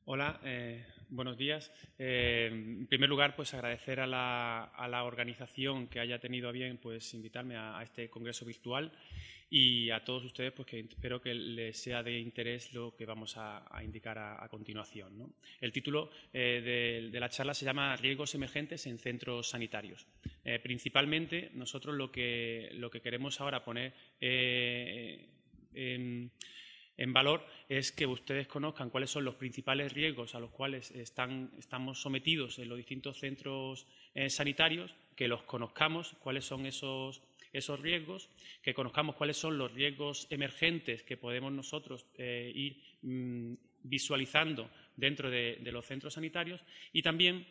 Hola, buenos días. En primer lugar, pues agradecer a la organización que haya tenido a bien pues invitarme a este congreso virtual y a todos ustedes pues que espero que les sea de interés lo que vamos a indicar a continuación, ¿no? El título de la charla se llama Riesgos emergentes en centros sanitarios. Principalmente nosotros lo que queremos ahora poner en valor es que ustedes conozcan cuáles son los principales riesgos a los cuales estamos sometidos en los distintos centros sanitarios, que los conozcamos, cuáles son esos riesgos, que conozcamos cuáles son los riesgos emergentes que podemos nosotros ir visualizando dentro de los centros sanitarios y también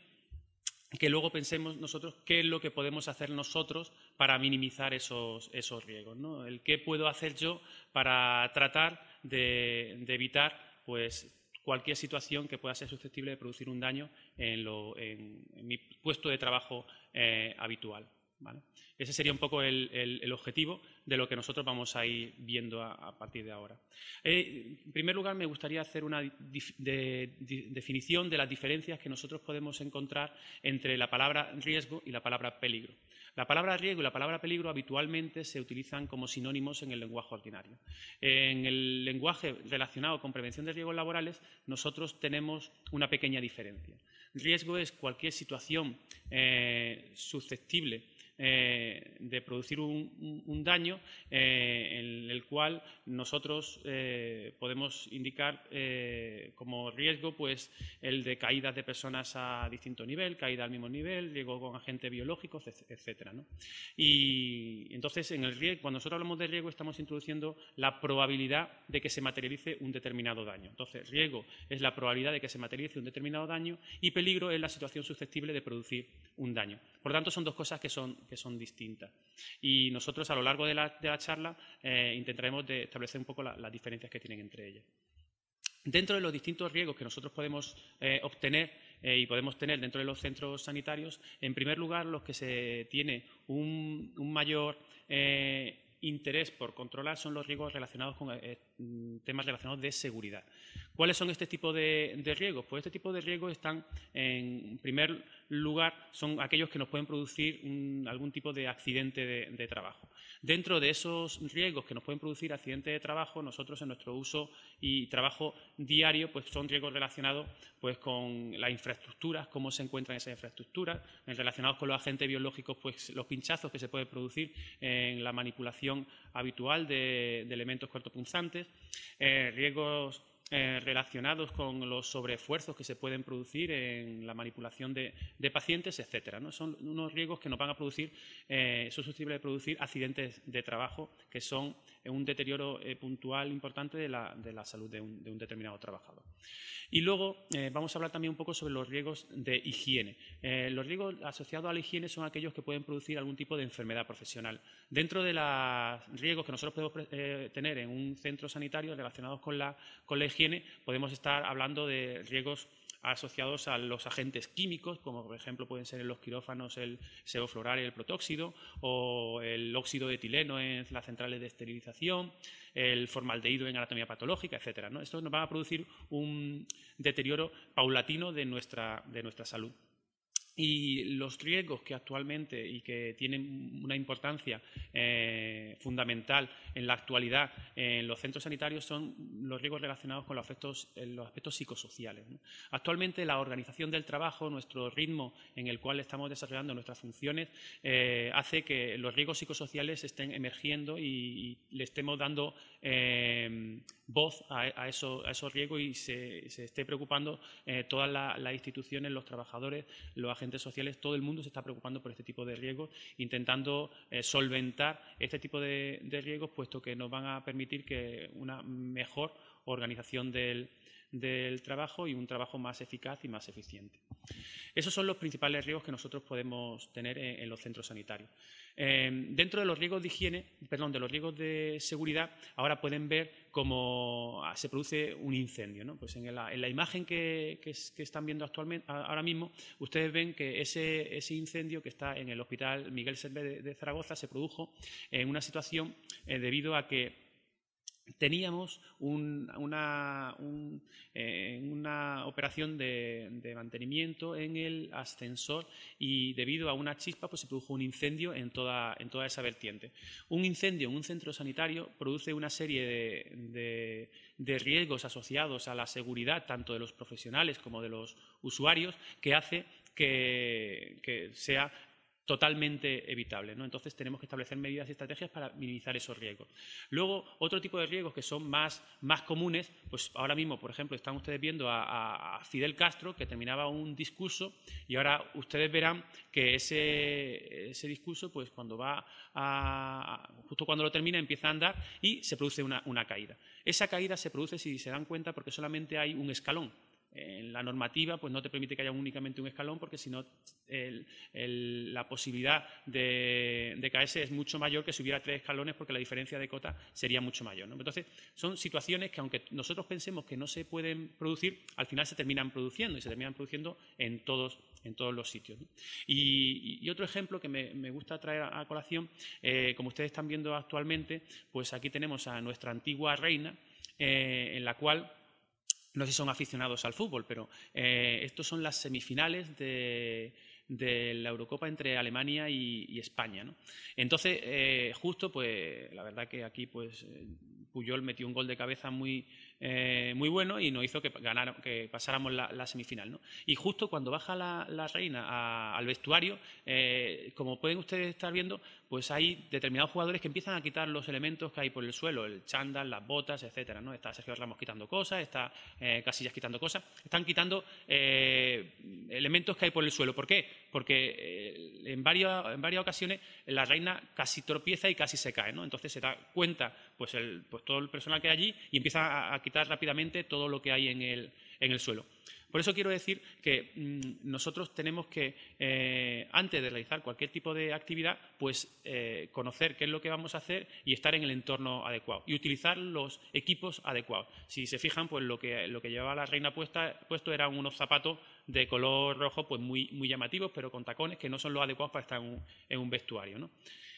que luego pensemos nosotros qué es lo que podemos hacer nosotros para minimizar esos riesgos, ¿no? El qué puedo hacer yo para tratar de evitar pues, cualquier situación que pueda ser susceptible de producir un daño en mi puesto de trabajo habitual, ¿vale? Ese sería un poco el objetivo de lo que nosotros vamos a ir viendo a partir de ahora. En primer lugar, me gustaría hacer una definición de las diferencias que nosotros podemos encontrar entre la palabra riesgo y la palabra peligro. La palabra riesgo y la palabra peligro habitualmente se utilizan como sinónimos en el lenguaje ordinario. En el lenguaje relacionado con prevención de riesgos laborales, nosotros tenemos una pequeña diferencia. Riesgo es cualquier situación susceptible de producir un daño en el cual nosotros podemos indicar como riesgo pues, el de caídas de personas a distinto nivel, caída al mismo nivel, riesgo con agentes biológicos, etcétera, ¿no? Y entonces, cuando nosotros hablamos de riesgo, estamos introduciendo la probabilidad de que se materialice un determinado daño. Entonces, riesgo es la probabilidad de que se materialice un determinado daño y peligro es la situación susceptible de producir un daño. Por lo tanto, son dos cosas que son distintas. Y nosotros, a lo largo de la charla, intentaremos de establecer un poco las diferencias que tienen entre ellas. Dentro de los distintos riesgos que nosotros podemos obtener y podemos tener dentro de los centros sanitarios, en primer lugar, los que se tiene un mayor interés por controlar son los riesgos relacionados con temas relacionados de seguridad. ¿Cuáles son este tipo de riesgos? Pues este tipo de riesgos están, en primer lugar, son aquellos que nos pueden producir algún tipo de accidente de trabajo. Dentro de esos riesgos que nos pueden producir accidentes de trabajo, nosotros en nuestro uso y trabajo diario, pues son riesgos relacionados pues, con las infraestructuras, cómo se encuentran esas infraestructuras, relacionados con los agentes biológicos, pues los pinchazos que se pueden producir en la manipulación habitual de elementos cortopunzantes, riesgos relacionados con los sobreesfuerzos que se pueden producir en la manipulación de pacientes, etcétera, ¿no? Son unos riesgos que nos van a producir, son susceptibles de producir accidentes de trabajo, que son un deterioro puntual importante de la salud de un determinado trabajador. Y luego vamos a hablar también un poco sobre los riesgos de higiene. Los riesgos asociados a la higiene son aquellos que pueden producir algún tipo de enfermedad profesional. Dentro de los riesgos que nosotros podemos tener en un centro sanitario relacionados con la higiene, podemos estar hablando de riesgos asociados a los agentes químicos, como por ejemplo pueden ser en los quirófanos el sevofluoral y el protóxido, o el óxido de etileno en las centrales de esterilización, el formaldehído en anatomía patológica, etcétera, ¿no? Esto nos va a producir un deterioro paulatino de nuestra salud. Y los riesgos que actualmente y que tienen una importancia fundamental en la actualidad en los centros sanitarios son los riesgos relacionados con los aspectos psicosociales, ¿no? Actualmente la organización del trabajo, nuestro ritmo en el cual estamos desarrollando nuestras funciones, hace que los riesgos psicosociales estén emergiendo y le estemos dando voz a esos riesgos y se esté preocupando todas las instituciones, los trabajadores, los agentes sociales, todo el mundo se está preocupando por este tipo de riesgos, intentando solventar este tipo de riesgos, puesto que nos van a permitir que una mejor organización del trabajo y un trabajo más eficaz y más eficiente. Esos son los principales riesgos que nosotros podemos tener en los centros sanitarios. Dentro de los riesgos de higiene, de los riesgos de seguridad, ahora pueden ver cómo se produce un incendio, ¿no? Pues en la imagen que están viendo actualmente, ahora mismo, ustedes ven que ese incendio que está en el Hospital Miguel Servet de Zaragoza se produjo en una situación debido a que teníamos una operación de mantenimiento en el ascensor y debido a una chispa pues se produjo un incendio en toda esa vertiente. Un incendio en un centro sanitario produce una serie de riesgos asociados a la seguridad tanto de los profesionales como de los usuarios que hace que sea totalmente evitable, ¿no? Entonces tenemos que establecer medidas y estrategias para minimizar esos riesgos. Luego, otro tipo de riesgos que son más comunes, pues ahora mismo, por ejemplo, están ustedes viendo a Fidel Castro, que terminaba un discurso, y ahora ustedes verán que ese discurso, pues cuando justo cuando lo termina, empieza a andar y se produce una caída. Esa caída se produce, si se dan cuenta, porque solamente hay un escalón. En la normativa pues no te permite que haya únicamente un escalón porque si no la posibilidad de caerse es mucho mayor que si hubiera 3 escalones porque la diferencia de cota sería mucho mayor, ¿no? Entonces, son situaciones que aunque nosotros pensemos que no se pueden producir, al final se terminan produciendo y se terminan produciendo en todos los sitios, ¿no? Y otro ejemplo que me gusta traer a colación, como ustedes están viendo actualmente, pues aquí tenemos a nuestra antigua reina, en la cual no sé si son aficionados al fútbol, pero estos son las semifinales de la Eurocopa entre Alemania y España, ¿no? Entonces, justo, pues la verdad que aquí pues Puyol metió un gol de cabeza muy bueno y nos hizo que pasáramos la semifinal, ¿no? Y justo cuando baja la reina al vestuario, como pueden ustedes estar viendo, pues hay determinados jugadores que empiezan a quitar los elementos que hay por el suelo, el chándal, las botas, etcétera, ¿no? Está Sergio Ramos quitando cosas, está Casillas quitando cosas, están quitando elementos que hay por el suelo. ¿Por qué? Porque en varias ocasiones la reina casi tropieza y casi se cae, ¿no? Entonces se da cuenta pues todo el personal que hay allí y empieza a quitar rápidamente todo lo que hay en el suelo. Por eso quiero decir que nosotros tenemos que, antes de realizar cualquier tipo de actividad, pues conocer qué es lo que vamos a hacer y estar en el entorno adecuado y utilizar los equipos adecuados. Si se fijan, pues lo que llevaba la reina puesto eran unos zapatos de color rojo pues muy llamativos, pero con tacones que no son los adecuados para estar en un vestuario, ¿no?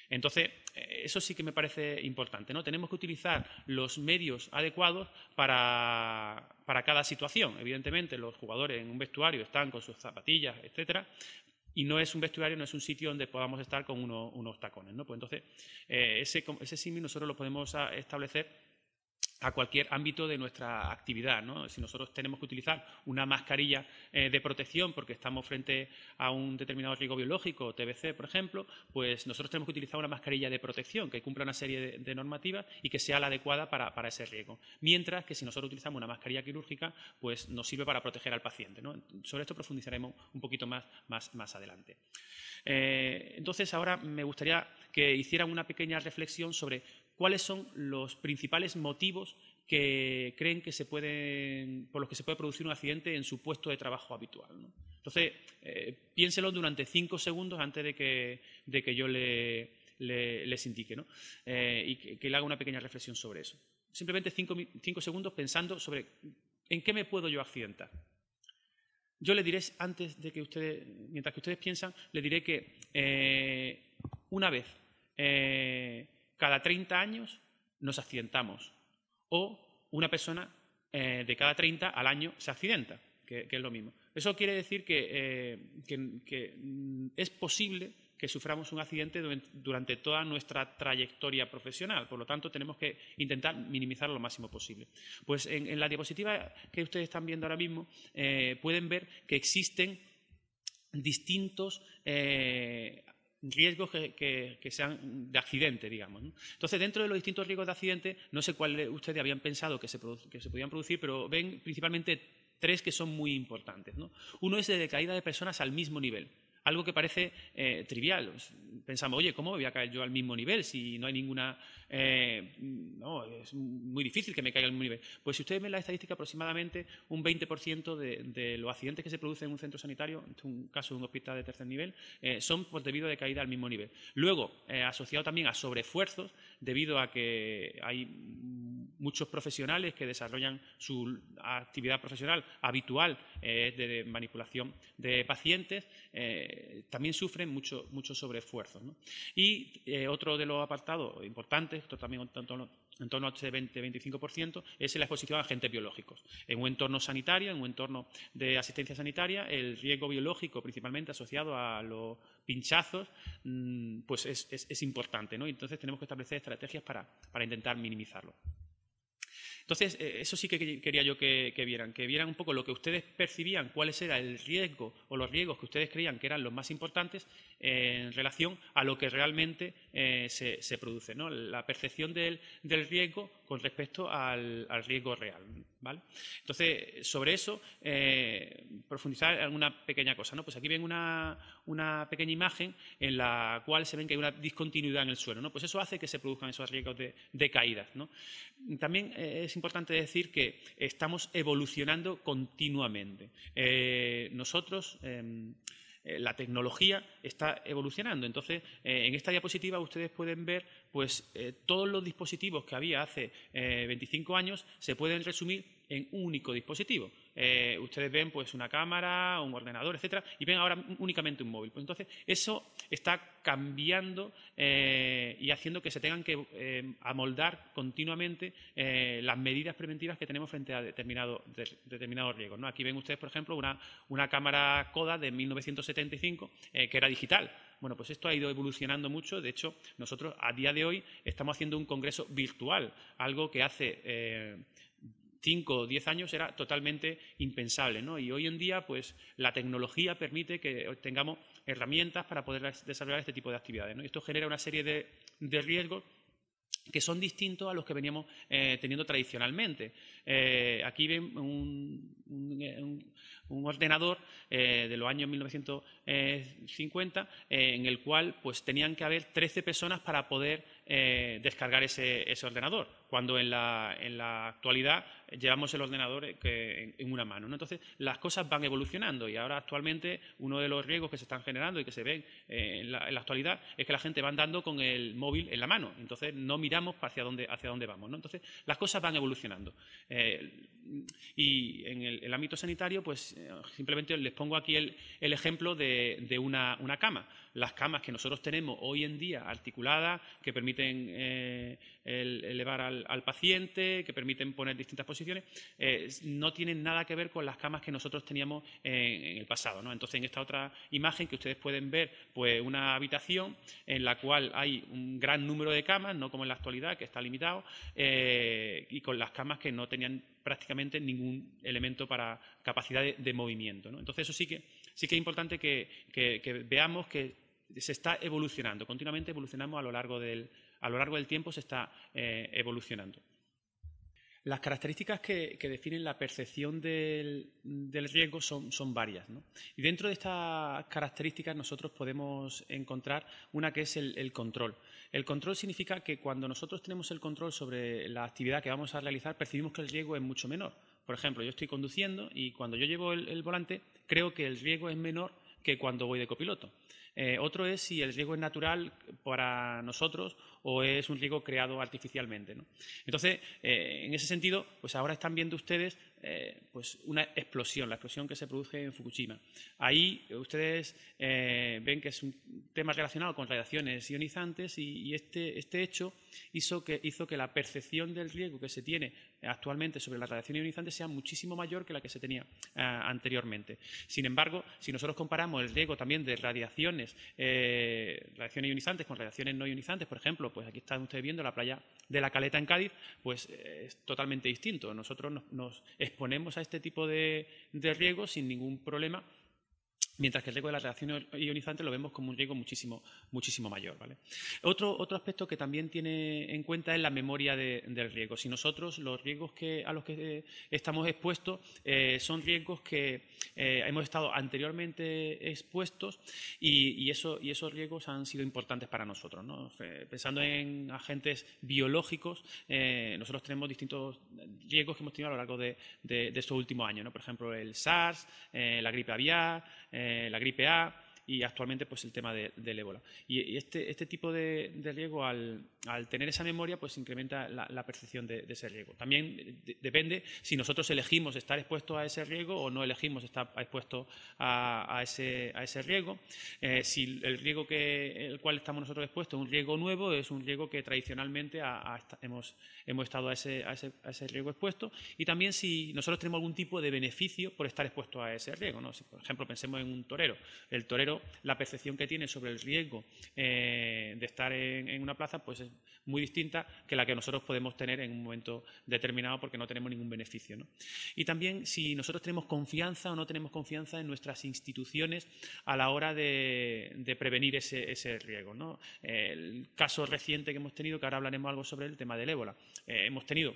Entonces, eso sí que me parece importante, ¿no? Tenemos que utilizar los medios adecuados para cada situación. Evidentemente, los jugadores en un vestuario están con sus zapatillas, etcétera, y no es un vestuario, no es un sitio donde podamos estar con unos tacones, ¿no? Pues entonces, ese símil nosotros lo podemos establecer a cualquier ámbito de nuestra actividad, ¿no? Si nosotros tenemos que utilizar una mascarilla de protección porque estamos frente a un determinado riesgo biológico, TBC, por ejemplo, pues nosotros tenemos que utilizar una mascarilla de protección que cumpla una serie de normativas y que sea la adecuada para ese riesgo. Mientras que si nosotros utilizamos una mascarilla quirúrgica, pues nos sirve para proteger al paciente, ¿no? Sobre esto profundizaremos un poquito más adelante. Entonces, ahora me gustaría que hicieran una pequeña reflexión sobre cuáles son los principales motivos que creen que por los que se puede producir un accidente en su puesto de trabajo habitual, ¿no? Entonces, piénselo durante 5 segundos antes de que yo les indique, ¿no? Y que le haga una pequeña reflexión sobre eso. Simplemente 5 segundos pensando sobre en qué me puedo yo accidentar. Yo le diré, mientras que ustedes piensan, le diré que una vez cada 30 años nos accidentamos o una persona de cada 30 al año se accidenta, que es lo mismo. Eso quiere decir que es posible que suframos un accidente durante toda nuestra trayectoria profesional. Por lo tanto, tenemos que intentar minimizarlo lo máximo posible. Pues en la diapositiva que ustedes están viendo ahora mismo pueden ver que existen distintos riesgos que sean de accidente, digamos, ¿no? Entonces, dentro de los distintos riesgos de accidente, no sé cuáles ustedes habían pensado que se podían producir, pero ven principalmente 3 que son muy importantes, ¿no? Uno es de caída de personas al mismo nivel. Algo que parece trivial. Pensamos, oye, ¿cómo me voy a caer yo al mismo nivel si no hay ninguna... no, es muy difícil que me caiga al mismo nivel. Pues si ustedes ven la estadística, aproximadamente un 20% de los accidentes que se producen en un centro sanitario, en un caso de un hospital de tercer nivel, son debido a caída al mismo nivel. Luego, asociado también a sobreesfuerzos, debido a que hay muchos profesionales que desarrollan su actividad profesional habitual de manipulación de pacientes, también sufren mucho sobreesfuerzo, ¿no? Y otro de los apartados importantes, esto también en torno al 20-25%, es la exposición a agentes biológicos. En un entorno sanitario, en un entorno de asistencia sanitaria, el riesgo biológico, principalmente asociado a los pinchazos, pues es importante, ¿no? Entonces tenemos que establecer estrategias para intentar minimizarlo. Entonces, eso sí que quería yo que vieran un poco lo que ustedes percibían, cuáles era el riesgo o los riesgos que ustedes creían que eran los más importantes en relación a lo que realmente se produce, ¿no? La percepción del riesgo con respecto al riesgo real, ¿vale? Entonces, sobre eso, profundizar alguna pequeña cosa, ¿no? Pues aquí ven una pequeña imagen en la cual se ven que hay una discontinuidad en el suelo, ¿no? Pues eso hace que se produzcan esos riesgos de caídas, ¿no? También es importante decir que estamos evolucionando continuamente. Nosotros, la tecnología está evolucionando. Entonces, en esta diapositiva ustedes pueden ver pues, todos los dispositivos que había hace 25 años se pueden resumir en un único dispositivo. Ustedes ven pues, una cámara, un ordenador, etcétera, y ven ahora únicamente un móvil. Pues entonces, eso está cambiando y haciendo que se tengan que amoldar continuamente las medidas preventivas que tenemos frente a determinados riesgos, ¿no? Aquí ven ustedes, por ejemplo, una cámara Kodak de 1975 que era digital. Bueno, pues esto ha ido evolucionando mucho. De hecho, nosotros a día de hoy estamos haciendo un congreso virtual, algo que hace 5 o 10 años era totalmente impensable, ¿no? Y hoy en día, pues, la tecnología permite que tengamos herramientas para poder desarrollar este tipo de actividades, ¿no? Y esto genera una serie de riesgos que son distintos a los que veníamos teniendo tradicionalmente. Aquí ven un ordenador de los años 1950 en el cual pues, tenían que haber 13 personas para poder descargar ese ordenador, cuando en la actualidad llevamos el ordenador en una mano, ¿no? Entonces, las cosas van evolucionando y ahora actualmente uno de los riesgos que se están generando y que se ven en la actualidad es que la gente va andando con el móvil en la mano. Entonces, no miramos hacia dónde vamos, ¿no? Entonces, las cosas van evolucionando. Y en el ámbito sanitario, pues simplemente les pongo aquí el ejemplo de una cama. Las camas que nosotros tenemos hoy en día articuladas, que permiten elevar al paciente, que permiten poner distintas posiciones, no tienen nada que ver con las camas que nosotros teníamos en el pasado, ¿no? Entonces, en esta otra imagen que ustedes pueden ver, pues una habitación en la cual hay un gran número de camas, no como en la actualidad, que está limitado, y con las camas que no tenían prácticamente ningún elemento para capacidad de movimiento, ¿no? Entonces, eso sí que es importante que veamos que se está evolucionando, continuamente evolucionamos a lo largo del tiempo, se está evolucionando. Las características que definen la percepción del riesgo son varias, ¿no? Y dentro de estas características nosotros podemos encontrar una que es el control. El control significa que cuando nosotros tenemos el control sobre la actividad que vamos a realizar, percibimos que el riesgo es mucho menor. Por ejemplo, yo estoy conduciendo y cuando yo llevo el volante, creo que el riesgo es menor que cuando voy de copiloto. Otro es si el riesgo es natural para nosotros o es un riesgo creado artificialmente, ¿no? Entonces, en ese sentido, pues ahora están viendo ustedes pues una explosión, la explosión que se produce en Fukushima. Ahí ustedes ven que es un tema relacionado con radiaciones ionizantes y este hecho hizo que la percepción del riesgo que se tiene actualmente sobre la radiación ionizante sea muchísimo mayor que la que se tenía anteriormente. Sin embargo, si nosotros comparamos el riesgo también de radiaciones ionizantes con radiaciones no ionizantes, por ejemplo, pues aquí están ustedes viendo la playa de La Caleta en Cádiz, pues es totalmente distinto. Nosotros nos exponemos a este tipo de riesgos sin ningún problema, mientras que el riesgo de la radiación ionizante lo vemos como un riesgo muchísimo mayor, ¿vale? Otro aspecto que también tiene en cuenta es la memoria del riesgo. Si nosotros los riesgos a los que estamos expuestos son riesgos que hemos estado anteriormente expuestos y esos riesgos han sido importantes para nosotros, ¿no? Pensando en agentes biológicos, nosotros tenemos distintos riesgos que hemos tenido a lo largo de estos últimos años, ¿no? Por ejemplo, el SARS, la gripe aviar, la gripe A, y actualmente pues el tema del ébola. Y este tipo de riesgo, al tener esa memoria, pues incrementa la percepción de ese riesgo. También depende si nosotros elegimos estar expuestos a ese riesgo o no elegimos estar expuestos a ese riesgo. Si el riesgo el cual estamos nosotros expuestos es un riesgo nuevo, es un riesgo que tradicionalmente hemos estado a ese riesgo expuesto, y también si nosotros tenemos algún tipo de beneficio por estar expuestos a ese riesgo, ¿no? Si, por ejemplo, pensemos en un torero. El torero, la percepción que tiene sobre el riesgo de estar en una plaza, pues es muy distinta que la que nosotros podemos tener en un momento determinado, porque no tenemos ningún beneficio, ¿no? Y también si nosotros tenemos confianza o no tenemos confianza en nuestras instituciones a la hora de prevenir ese riesgo, ¿no? El caso reciente que hemos tenido, que ahora hablaremos algo sobre el tema del ébola, hemos tenido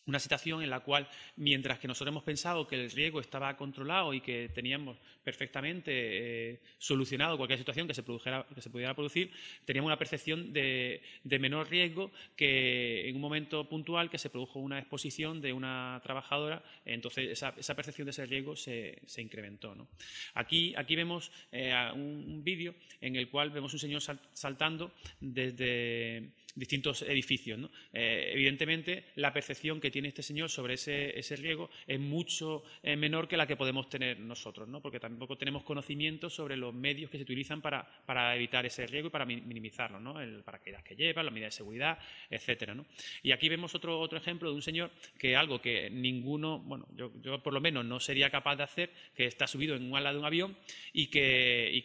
una situación en la cual, mientras que nosotros hemos pensado que el riesgo estaba controlado y que teníamos perfectamente solucionado cualquier situación que se pudiera producir, teníamos una percepción de menor riesgo, que en un momento puntual que se produjo una exposición de una trabajadora, entonces esa percepción de ese riesgo se incrementó, ¿no? Aquí vemos un vídeo en el cual vemos un señor saltando desde distintos edificios, ¿no? Evidentemente, la percepción que tiene este señor sobre ese riesgo es mucho menor que la que podemos tener nosotros, ¿no? Porque tampoco tenemos conocimiento sobre los medios que se utilizan para evitar ese riesgo y para minimizarlo, ¿no? El paracaídas que lleva, las medidas de seguridad, etcétera, ¿no? Y aquí vemos otro ejemplo de un señor que algo que ninguno, bueno, yo por lo menos no sería capaz de hacer, que está subido en un ala de un avión y que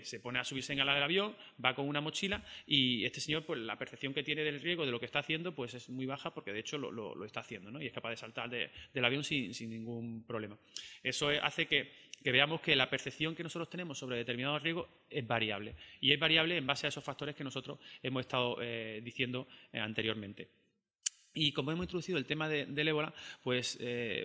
se pone a subirse en el ala del avión, va con una mochila, y este señor, pues la percepción que tiene del riesgo de lo que está haciendo, pues es muy baja, porque de hecho lo está haciendo, ¿no? Y es capaz de saltar del avión sin ningún problema. Eso hace que veamos que la percepción que nosotros tenemos sobre determinados riesgos es variable, y es variable en base a esos factores que nosotros hemos estado diciendo anteriormente. Y como hemos introducido el tema del ébola, pues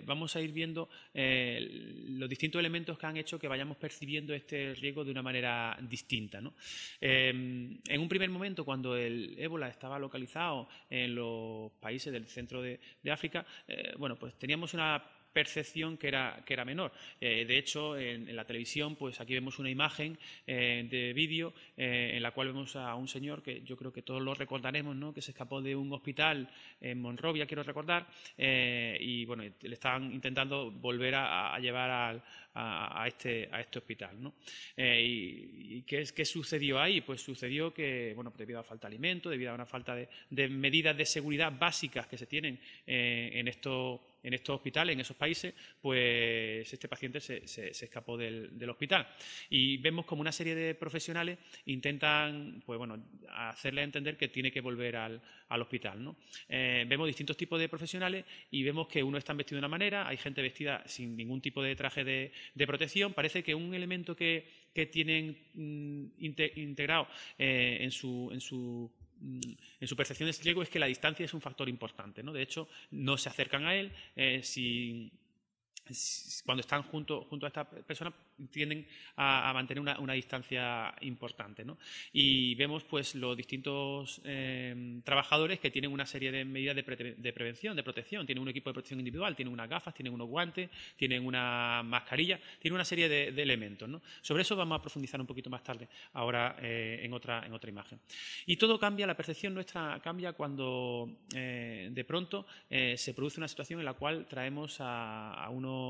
vamos a ir viendo los distintos elementos que han hecho que vayamos percibiendo este riesgo de una manera distinta, ¿no? En un primer momento, cuando el ébola estaba localizado en los países del centro de África, pues teníamos una percepción que era menor. De hecho, en la televisión, pues aquí vemos una imagen de vídeo en la cual vemos a un señor que yo creo que todos lo recordaremos, ¿no? Que se escapó de un hospital en Monrovia, quiero recordar, y bueno, le estaban intentando volver a llevar a este hospital, ¿no? ¿Y qué sucedió ahí? Pues sucedió que, bueno, debido a falta de alimento, debido a una falta de medidas de seguridad básicas que se tienen en estos hospitales, en esos países, pues este paciente se escapó del hospital. Y vemos como una serie de profesionales intentan, pues bueno, hacerle entender que tiene que volver al hospital, ¿no? Vemos distintos tipos de profesionales y vemos que unos están vestidos de una manera, hay gente vestida sin ningún tipo de traje de protección. Parece que un elemento que tienen integrado en su percepción de riesgo es que la distancia es un factor importante, ¿no? De hecho, no se acercan a él. Cuando están junto a esta persona, tienden a mantener una distancia importante, ¿no? Y vemos pues los distintos trabajadores que tienen una serie de medidas de prevención, de protección. Tienen un equipo de protección individual, tienen unas gafas, tienen unos guantes, tienen una mascarilla, tienen una serie de elementos, ¿no? Sobre eso vamos a profundizar un poquito más tarde, ahora en otra imagen. Y todo cambia, la percepción nuestra cambia cuando de pronto se produce una situación en la cual traemos a unos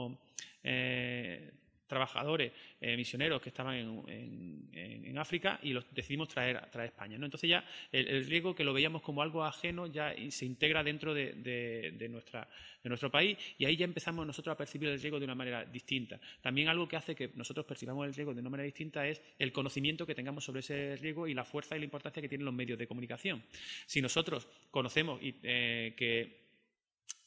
trabajadores misioneros que estaban en África y los decidimos traer a España, ¿no? Entonces ya el riesgo, que lo veíamos como algo ajeno, ya se integra dentro de nuestro país, y ahí ya empezamos nosotros a percibir el riesgo de una manera distinta. También algo que hace que nosotros percibamos el riesgo de una manera distinta es el conocimiento que tengamos sobre ese riesgo y la fuerza y la importancia que tienen los medios de comunicación. Si nosotros conocemos que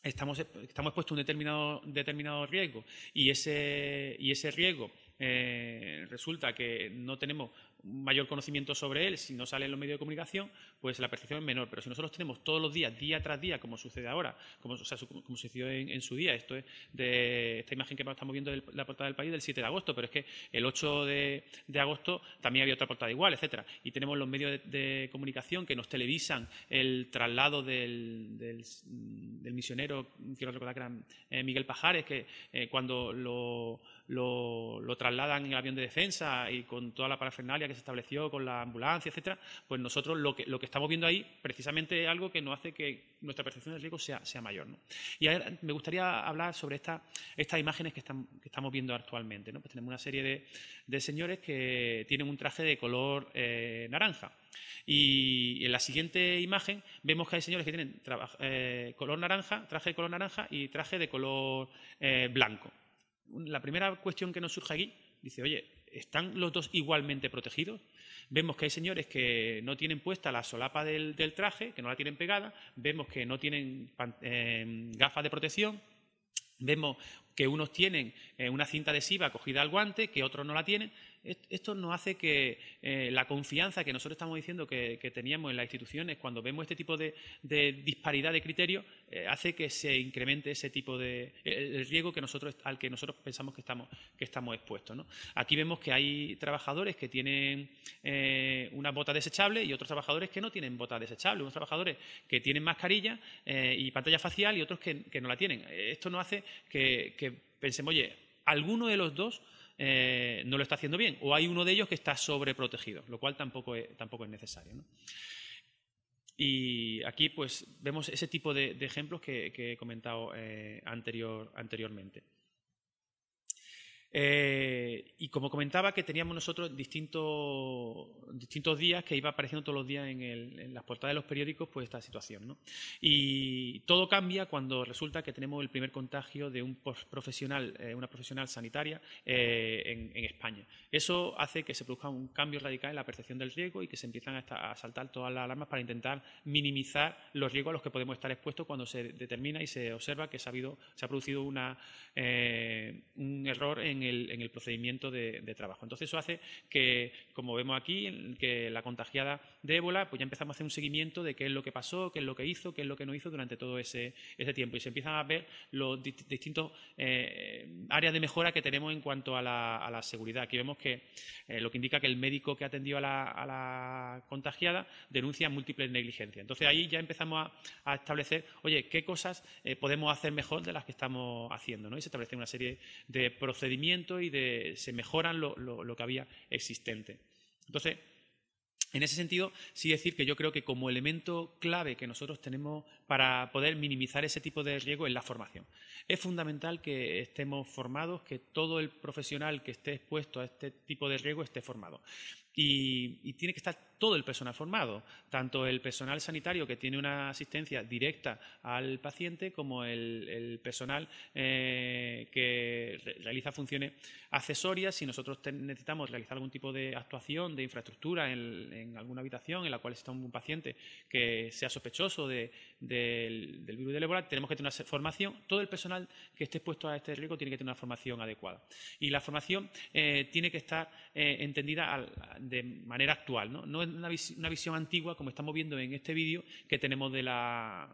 estamos expuestos a un determinado riesgo, y ese riesgo resulta que no tenemos mayor conocimiento sobre él, si no sale en los medios de comunicación, pues la percepción es menor. Pero si nosotros tenemos todos los días, día tras día, como sucede ahora, como sucedió en su día, esto es de esta imagen que estamos viendo de la portada del País del 7 de agosto, pero es que el 8 de agosto también había otra portada igual, etcétera. Y tenemos los medios de comunicación que nos televisan el traslado del misionero, quiero recordar que era Miguel Pajares, que cuando lo trasladan en el avión de defensa y con toda la parafernalia que se estableció con la ambulancia, etcétera, pues nosotros lo que estamos viendo ahí precisamente es algo que nos hace que nuestra percepción del riesgo sea mayor, ¿no? Y ahora me gustaría hablar sobre estas imágenes que estamos viendo actualmente, ¿no? Pues tenemos una serie de señores que tienen un traje de color naranja. Y en la siguiente imagen vemos que hay señores que tienen color naranja, traje de color naranja y traje de color blanco. La primera cuestión que nos surge aquí dice, oye, ¿están los dos igualmente protegidos? Vemos que hay señores que no tienen puesta la solapa del traje, que no la tienen pegada, vemos que no tienen gafas de protección, vemos que unos tienen una cinta adhesiva cogida al guante, que otros no la tienen. Esto nos hace que la confianza que nosotros estamos diciendo que teníamos en las instituciones cuando vemos este tipo de disparidad de criterios hace que se incremente ese tipo de el riesgo al que nosotros pensamos que estamos expuestos, ¿no? Aquí vemos que hay trabajadores que tienen una bota desechable y otros trabajadores que no tienen bota desechable, unos trabajadores que tienen mascarilla y pantalla facial y otros que no la tienen. Esto nos hace que pensemos, oye, alguno de los dos no lo está haciendo bien, o hay uno de ellos que está sobreprotegido, lo cual tampoco es necesario, ¿no? Y aquí pues vemos ese tipo de ejemplos que he comentado anteriormente. Y como comentaba, que teníamos nosotros distintos días que iba apareciendo todos los días en las portadas de los periódicos pues esta situación, ¿no? Y todo cambia cuando resulta que tenemos el primer contagio de una profesional sanitaria en España. Eso hace que se produzca un cambio radical en la percepción del riesgo y que se empiezan a saltar todas las alarmas para intentar minimizar los riesgos a los que podemos estar expuestos cuando se determina y se observa que se ha producido un error en el procedimiento de trabajo. Entonces eso hace que, como vemos aquí, que la contagiada de ébola, pues ya empezamos a hacer un seguimiento de qué es lo que pasó, qué es lo que hizo, qué es lo que no hizo durante todo ese tiempo. Y se empiezan a ver los distintos áreas de mejora que tenemos en cuanto a la seguridad. Aquí vemos que lo que indica que el médico que atendió a la contagiada denuncia múltiples negligencias. Entonces ahí ya empezamos a establecer, oye, qué cosas podemos hacer mejor de las que estamos haciendo, ¿no? Y se establece una serie de procedimientos y se mejoran lo que había existente. Entonces, en ese sentido, sí decir que yo creo que como elemento clave que nosotros tenemos para poder minimizar ese tipo de riesgo es la formación. Es fundamental que estemos formados, que todo el profesional que esté expuesto a este tipo de riesgo esté formado. Y tiene que estar todo el personal formado, tanto el personal sanitario que tiene una asistencia directa al paciente como el personal que realiza funciones accesorias. Si nosotros necesitamos realizar algún tipo de actuación de infraestructura en alguna habitación en la cual está un paciente que sea sospechoso del virus del ébola, tenemos que tener una formación. Todo el personal que esté expuesto a este riesgo tiene que tener una formación adecuada. Y la formación tiene que estar entendida de manera actual, ¿no? No es una visión antigua, como estamos viendo en este vídeo, que tenemos de la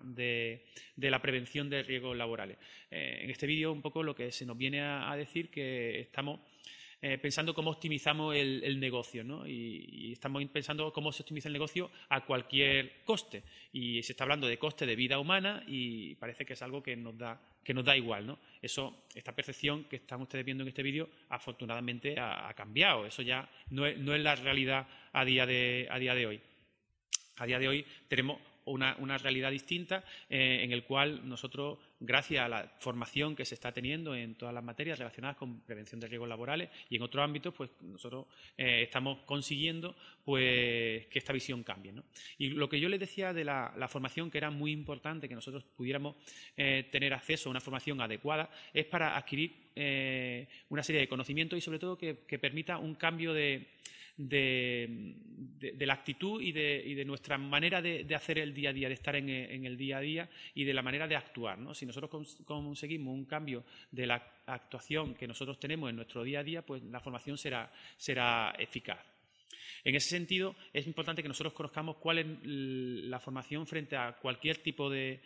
prevención de riesgos laborales. En este vídeo un poco lo que se nos viene a decir que estamos pensando cómo optimizamos el negocio, ¿no? Y estamos pensando cómo se optimiza el negocio a cualquier coste. Y se está hablando de coste de vida humana y parece que es algo que nos da igual, ¿no? Esta percepción que están ustedes viendo en este vídeo, afortunadamente ha cambiado. Eso ya no es la realidad a día de hoy. A día de hoy tenemos una realidad distinta en el cual nosotros, gracias a la formación que se está teniendo en todas las materias relacionadas con prevención de riesgos laborales y en otros ámbitos, pues nosotros estamos consiguiendo pues que esta visión cambie, ¿no? Y lo que yo les decía de la formación, que era muy importante que nosotros pudiéramos tener acceso a una formación adecuada, es para adquirir una serie de conocimientos y sobre todo que permita un cambio de la actitud y de nuestra manera de hacer el día a día, de estar en el día a día y de la manera de actuar, ¿no? Si nosotros conseguimos un cambio de la actuación que nosotros tenemos en nuestro día a día, pues la formación será eficaz. En ese sentido, es importante que nosotros conozcamos cuál es la formación frente a cualquier tipo de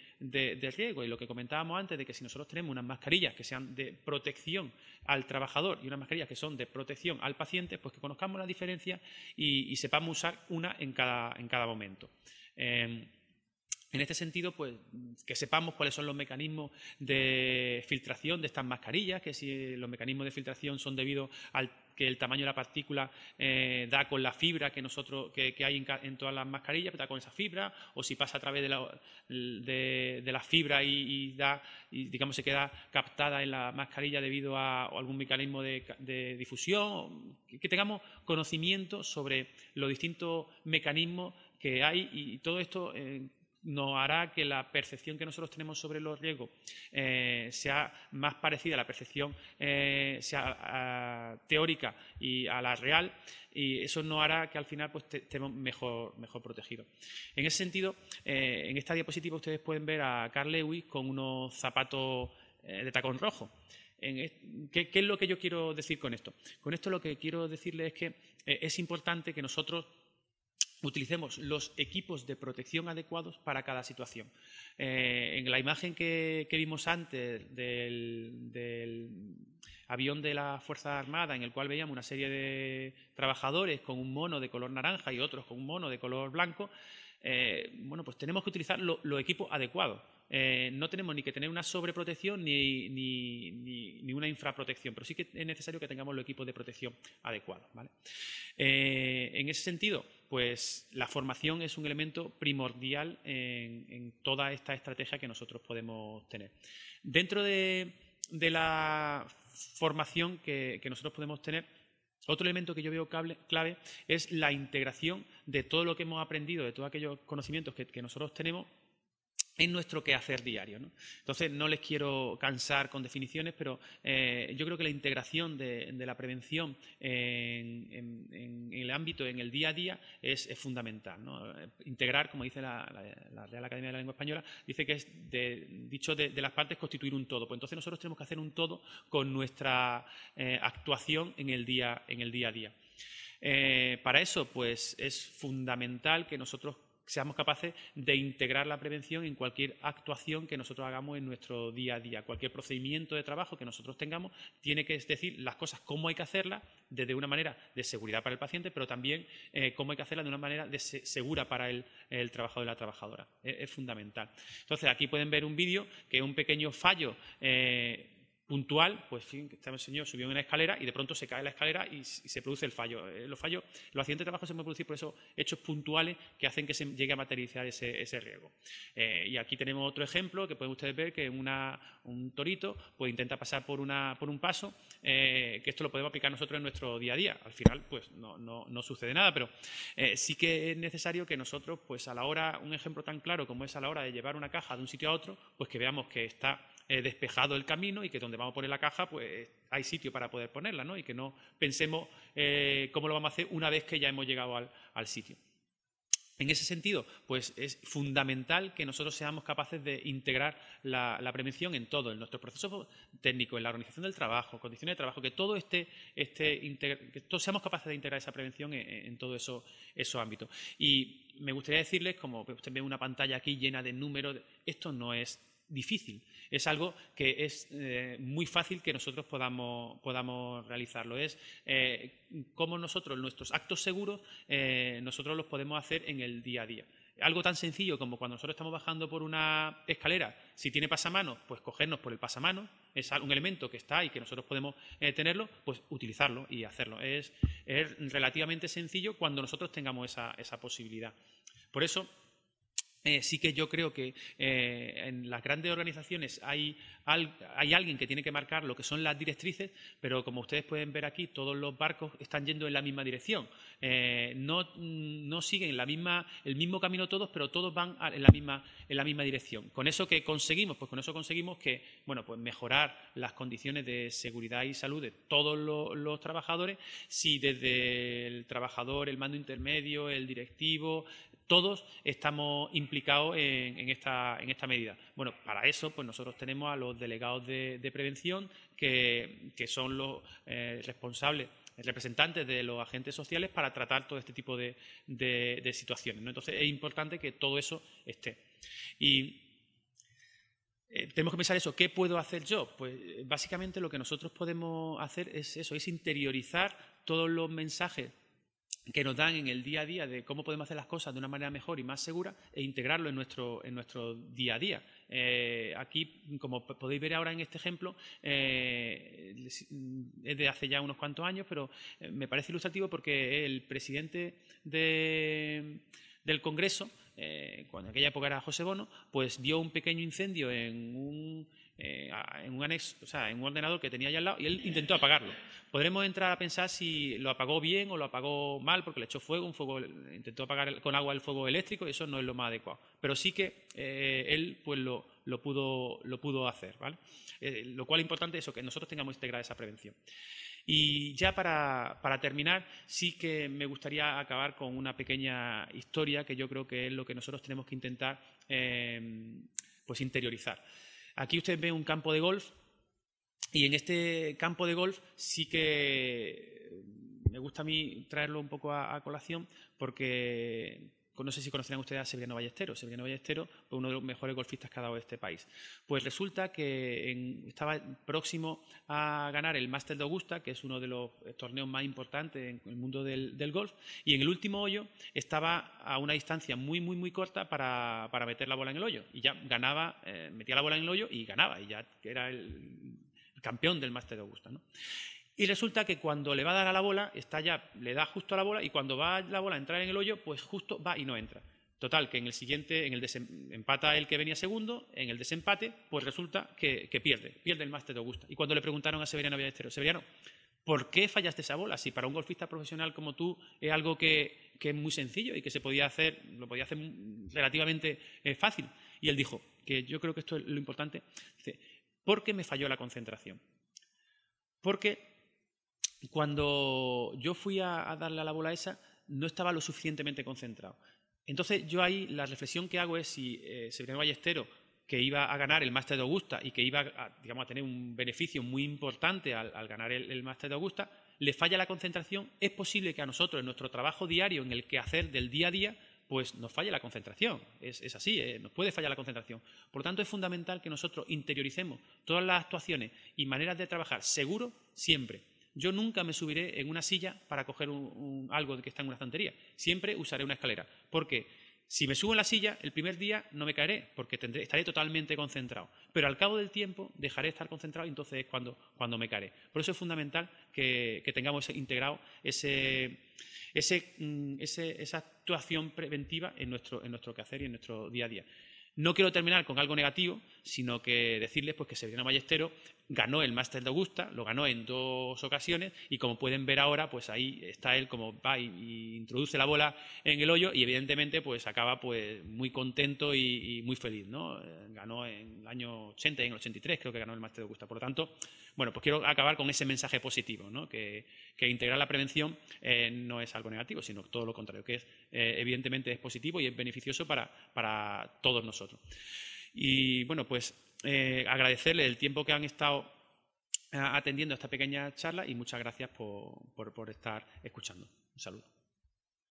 riesgo. Y lo que comentábamos antes, de que si nosotros tenemos unas mascarillas que sean de protección al trabajador y unas mascarillas que son de protección al paciente, pues que conozcamos la diferencia y sepamos usar una en cada momento. En este sentido, pues que sepamos cuáles son los mecanismos de filtración de estas mascarillas, que si los mecanismos de filtración son debido al que el tamaño de la partícula da con la fibra que hay en todas las mascarillas, da con esa fibra, o si pasa a través de la fibra y digamos se queda captada en la mascarilla debido a algún mecanismo de difusión, que tengamos conocimiento sobre los distintos mecanismos que hay y todo esto nos hará que la percepción que nosotros tenemos sobre los riesgos sea más parecida a la percepción teórica y a la real, y eso nos hará que al final pues, estemos mejor protegidos. En ese sentido, en esta diapositiva ustedes pueden ver a Carl Lewis con unos zapatos de tacón rojo. ¿Qué es lo que yo quiero decir con esto? Con esto lo que quiero decirles es que es importante que nosotros utilicemos los equipos de protección adecuados para cada situación. En la imagen que vimos antes del avión de la Fuerza Armada, en el cual veíamos una serie de trabajadores con un mono de color naranja y otros con un mono de color blanco, bueno, pues tenemos que utilizar los equipos adecuados. No tenemos ni que tener una sobreprotección ni una infraprotección, pero sí que es necesario que tengamos los equipos de protección adecuados, ¿vale? En ese sentido, pues la formación es un elemento primordial en toda esta estrategia que nosotros podemos tener. Dentro de la formación que nosotros podemos tener, otro elemento que yo veo clave es la integración de todo lo que hemos aprendido, de todos aquellos conocimientos que nosotros tenemos en nuestro quehacer diario, ¿no? Entonces, no les quiero cansar con definiciones, pero yo creo que la integración de la prevención en el ámbito, en el día a día, es fundamental, ¿no? Integrar, como dice la Real Academia de la Lengua Española, dice que es, dicho de las partes, constituir un todo. Pues entonces nosotros tenemos que hacer un todo con nuestra actuación en el día a día. Para eso, pues, es fundamental que nosotros seamos capaces de integrar la prevención en cualquier actuación que nosotros hagamos en nuestro día a día. Cualquier procedimiento de trabajo que nosotros tengamos tiene que decir las cosas cómo hay que hacerlas, desde una manera de seguridad para el paciente, pero también cómo hay que hacerlas de una manera segura para el trabajador y la trabajadora. Es fundamental. Entonces, aquí pueden ver un vídeo que es un pequeño fallo puntual, pues este señor subió en una escalera y de pronto se cae la escalera y se produce el fallo. Los accidentes de trabajo se pueden producir por esos hechos puntuales que hacen que se llegue a materializar ese riesgo. Y aquí tenemos otro ejemplo que pueden ustedes ver, que un torito pues intenta pasar por un paso, que esto lo podemos aplicar nosotros en nuestro día a día. Al final pues no sucede nada, pero sí que es necesario que nosotros, pues a la hora, un ejemplo tan claro como es a la hora de llevar una caja de un sitio a otro, pues que veamos que está despejado el camino y que donde vamos a poner la caja pues hay sitio para poder ponerla, ¿no? Y que no pensemos cómo lo vamos a hacer una vez que ya hemos llegado al sitio. En ese sentido, pues es fundamental que nosotros seamos capaces de integrar la prevención en todo, en nuestro proceso técnico, en la organización del trabajo, condiciones de trabajo, que todo que todos seamos capaces de integrar esa prevención en todos esos ámbitos. Y me gustaría decirles, como usted ve una pantalla aquí llena de números, esto no es difícil, es algo que es muy fácil que nosotros podamos realizarlo. Es cómo nosotros, nuestros actos seguros, nosotros los podemos hacer en el día a día. Algo tan sencillo como cuando nosotros estamos bajando por una escalera, si tiene pasamanos, pues cogernos por el pasamanos, es un elemento que está y que nosotros podemos tenerlo, pues utilizarlo y hacerlo. Es relativamente sencillo cuando nosotros tengamos esa posibilidad. Por eso, sí que yo creo que en las grandes organizaciones hay alguien que tiene que marcar lo que son las directrices, pero como ustedes pueden ver aquí, todos los barcos están yendo en la misma dirección. No siguen el mismo camino todos, pero todos van en la misma dirección. ¿Con eso qué conseguimos? Pues con eso conseguimos que, bueno, pues mejorar las condiciones de seguridad y salud de todos los trabajadores, si desde el trabajador, el mando intermedio, el directivo, todos estamos implicados en esta medida. Bueno, para eso pues nosotros tenemos a los delegados de prevención que son los responsables representantes de los agentes sociales para tratar todo este tipo de situaciones, ¿no? Entonces, es importante que todo eso esté. Y tenemos que pensar eso, ¿qué puedo hacer yo? Pues básicamente lo que nosotros podemos hacer es eso, es interiorizar todos los mensajes que nos dan en el día a día de cómo podemos hacer las cosas de una manera mejor y más segura e integrarlo en nuestro día a día. Aquí, como podéis ver ahora en este ejemplo, es de hace ya unos cuantos años, pero me parece ilustrativo porque el presidente del Congreso, cuando en aquella época era José Bono, pues vio un pequeño incendio en un anexo, o sea, en un ordenador que tenía allá al lado, y él intentó apagarlo. Podremos entrar a pensar si lo apagó bien o lo apagó mal, porque le echó fuego, intentó apagar con agua el fuego eléctrico, y eso no es lo más adecuado. Pero sí que él pues lo pudo hacer, ¿vale? Lo cual es importante eso, que nosotros tengamos integrada esa prevención. Y ya para terminar, sí que me gustaría acabar con una pequeña historia que yo creo que es lo que nosotros tenemos que intentar pues interiorizar. Aquí usted ve un campo de golf y en este campo de golf sí que me gusta a mí traerlo un poco a colación porque no sé si conocerán ustedes a Severiano Ballesteros. Severiano Ballesteros fue uno de los mejores golfistas que ha dado este país. Pues resulta que estaba próximo a ganar el Masters de Augusta, que es uno de los torneos más importantes en el mundo del golf, y en el último hoyo estaba a una distancia muy, muy, muy corta para meter la bola en el hoyo. Y ya ganaba, metía la bola en el hoyo y ganaba, y ya era el campeón del Masters de Augusta, ¿no? Y resulta que cuando le va a dar a la bola, le da justo a la bola, y cuando va la bola a entrar en el hoyo, pues justo va y no entra. Total, que en el siguiente, empata el que venía segundo, en el desempate, pues resulta que pierde el Masters de Augusta. Y cuando le preguntaron a Severiano Ballesteros, Severiano, ¿por qué fallaste esa bola? Si para un golfista profesional como tú es algo que es muy sencillo y que lo podía hacer relativamente fácil. Y él dijo, que yo creo que esto es lo importante, dice, ¿por qué me falló la concentración? Porque cuando yo fui a darle a la bola esa, no estaba lo suficientemente concentrado. Entonces, yo ahí la reflexión que hago es si Severiano Ballesteros, que iba a ganar el Masters de Augusta y que iba a tener un beneficio muy importante al ganar el Masters de Augusta, le falla la concentración, es posible que a nosotros, en nuestro trabajo diario, en el quehacer del día a día, pues nos falle la concentración. Es así, nos puede fallar la concentración. Por lo tanto, es fundamental que nosotros interioricemos todas las actuaciones y maneras de trabajar seguro siempre. Yo nunca me subiré en una silla para coger algo que está en una estantería. Siempre usaré una escalera. Porque si me subo en la silla, el primer día no me caeré, porque estaré totalmente concentrado. Pero al cabo del tiempo dejaré de estar concentrado y entonces es cuando me caeré. Por eso es fundamental que tengamos integrado esa actuación preventiva en nuestro quehacer y en nuestro día a día. No quiero terminar con algo negativo, sino que decirles pues, que Severiano Ballesteros ganó el Masters de Augusta, lo ganó en 2 ocasiones, y como pueden ver ahora, pues ahí está él como va y introduce la bola en el hoyo, y evidentemente pues acaba pues muy contento y muy feliz, ¿no? Ganó en el año 80 y en el 83 creo que ganó el Masters de Augusta. Por lo tanto, bueno, pues quiero acabar con ese mensaje positivo, ¿no? Que integrar la prevención no es algo negativo, sino todo lo contrario, que evidentemente es positivo y es beneficioso para todos nosotros. Y bueno, pues agradecerles el tiempo que han estado atendiendo a esta pequeña charla y muchas gracias por estar escuchando. Un saludo.